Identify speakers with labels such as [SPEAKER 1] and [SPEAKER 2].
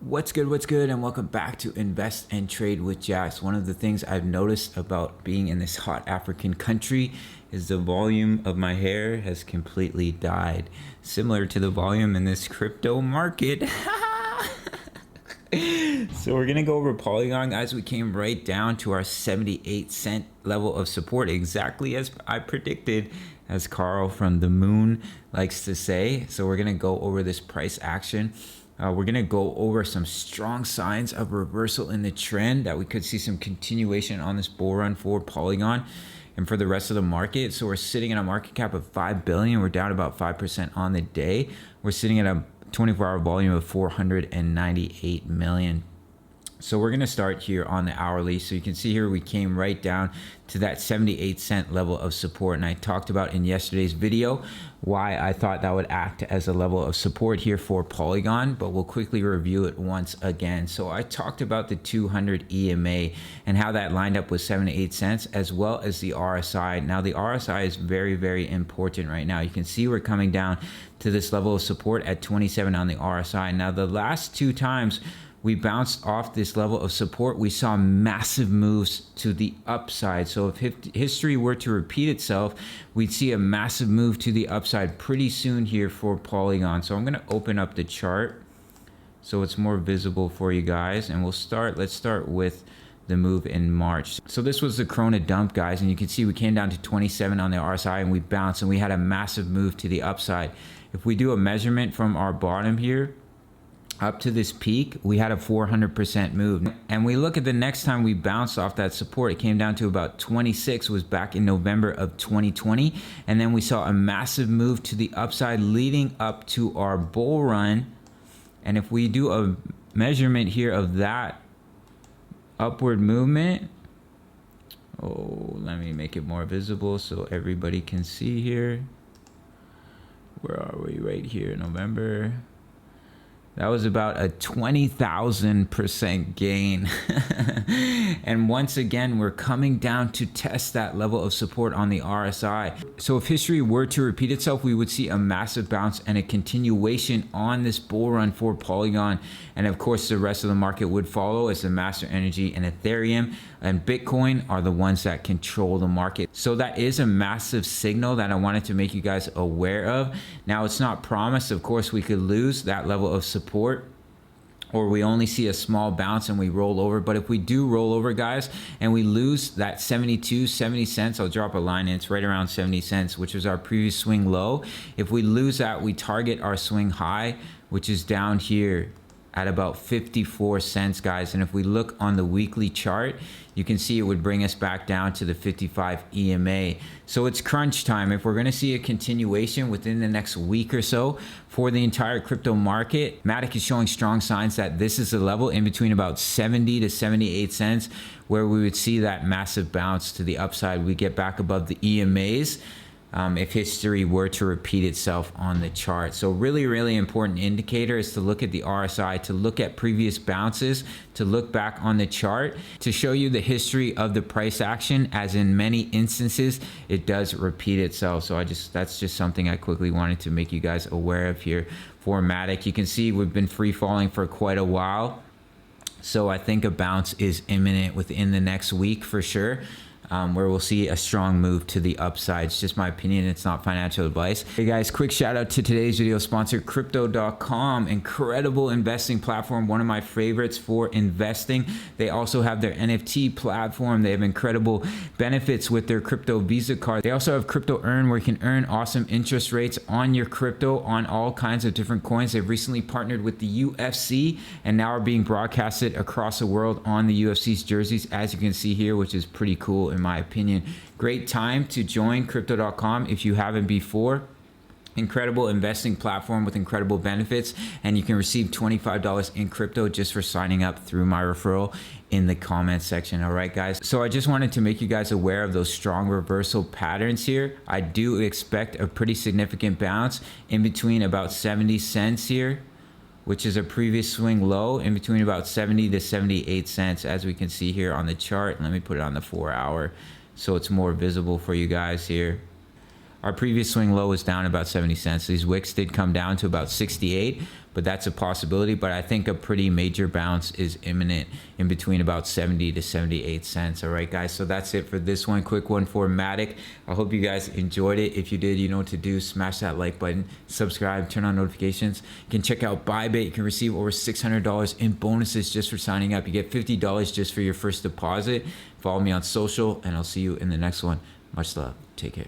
[SPEAKER 1] What's good, and welcome back to Invest and Trade with Jax. One of the things I've noticed about being in this hot African country is the volume of my hair has completely died, similar to the volume in this crypto market. So we're gonna go over Polygon, guys. We came right down to our 78-cent level of support, exactly as I predicted, as Carl from the moon likes to say. So we're gonna go over this price action. We're going to go over some strong signs of reversal in the trend that we could see some continuation on this bull run for Polygon and for the rest of the market. So we're sitting at a market cap of 5 billion. We're down about 5% on the day. We're sitting at a 24-hour volume of 498 million. So we're going to start here on the hourly. So you can see here we came right down to that 78-cent level of support. And I talked about in yesterday's video why I thought that would act as a level of support here for Polygon, but we'll quickly review it once again. So I talked about the 200 EMA and how that lined up with 78 cents, as well as the RSI. Now the RSI is very, very important right now. You can see we're coming down to this level of support at 27 on the RSI. Now the last two times we bounced off this level of support, we saw massive moves to the upside. So if history were to repeat itself, we'd see a massive move to the upside pretty soon here for Polygon. So I'm gonna open up the chart so it's more visible for you guys. And let's start with the move in March. So this was the Corona dump, guys. And you can see we came down to 27 on the RSI and we bounced and we had a massive move to the upside. If we do a measurement from our bottom here, up to this peak, we had a 400% move. And we look at the next time we bounced off that support, it came down to about 26, was back in November of 2020. And then we saw a massive move to the upside leading up to our bull run. And if we do a measurement here of that upward movement, let me make it more visible so everybody can see here. Where are we? Right here, November. That was about a 20,000% gain. And once again, we're coming down to test that level of support on the RSI. So if history were to repeat itself, we would see a massive bounce and a continuation on this bull run for Polygon. And of course, the rest of the market would follow, as the master energy and Ethereum and Bitcoin are the ones that control the market. So that is a massive signal that I wanted to make you guys aware of. Now, it's not promised. Of course, we could lose that level of support, or we only see a small bounce and we roll over. But if we do roll over, guys, and we lose that 70 cents, I'll drop a line in, it's right around 70 cents, which was our previous swing low. If we lose that, we target our swing high, which is down here at about 54 cents, guys. And if we look on the weekly chart, you can see it would bring us back down to the 55 EMA. So it's crunch time. If we're gonna see a continuation within the next week or so for the entire crypto market, Matic is showing strong signs that this is a level in between about 70 to 78 cents where we would see that massive bounce to the upside. We get back above the EMAs. If history were to repeat itself on the chart. So really, really important indicator is to look at the RSI, to look at previous bounces, to look back on the chart, to show you the history of the price action, as in many instances, it does repeat itself. So that's just something I quickly wanted to make you guys aware of here for Matic. You can see we've been free falling for quite a while. So I think a bounce is imminent within the next week for sure. Where we'll see a strong move to the upside. It's just my opinion, it's not financial advice. Hey guys, quick shout out to today's video sponsor, Crypto.com. Incredible investing platform, one of my favorites for investing. They also have their NFT platform. They have incredible benefits with their crypto Visa card. They also have Crypto Earn, where you can earn awesome interest rates on your crypto on all kinds of different coins. They've recently partnered with the UFC and now are being broadcasted across the world on the UFC's jerseys, as you can see here, which is pretty cool in my opinion. Great time to join Crypto.com if you haven't before. Incredible investing platform with incredible benefits, and you can receive $25 in crypto just for signing up through my referral in the comments section. All right, guys. So I just wanted to make you guys aware of those strong reversal patterns here. I do expect a pretty significant bounce in between about 70 cents here, which is a previous swing low, in between about 70 to 78 cents, as we can see here on the chart. Let me put it on the 4 hour so it's more visible for you guys here. Our previous swing low was down about 70 cents. These wicks did come down to about 68, but that's a possibility. But I think a pretty major bounce is imminent in between about 70 to 78 cents. All right, guys. So that's it for this one. Quick one for Matic. I hope you guys enjoyed it. If you did, you know what to do. Smash that like button, subscribe, turn on notifications. You can check out Bybit. You can receive over $600 in bonuses just for signing up. You get $50 just for your first deposit. Follow me on social, and I'll see you in the next one. Much love. Take care.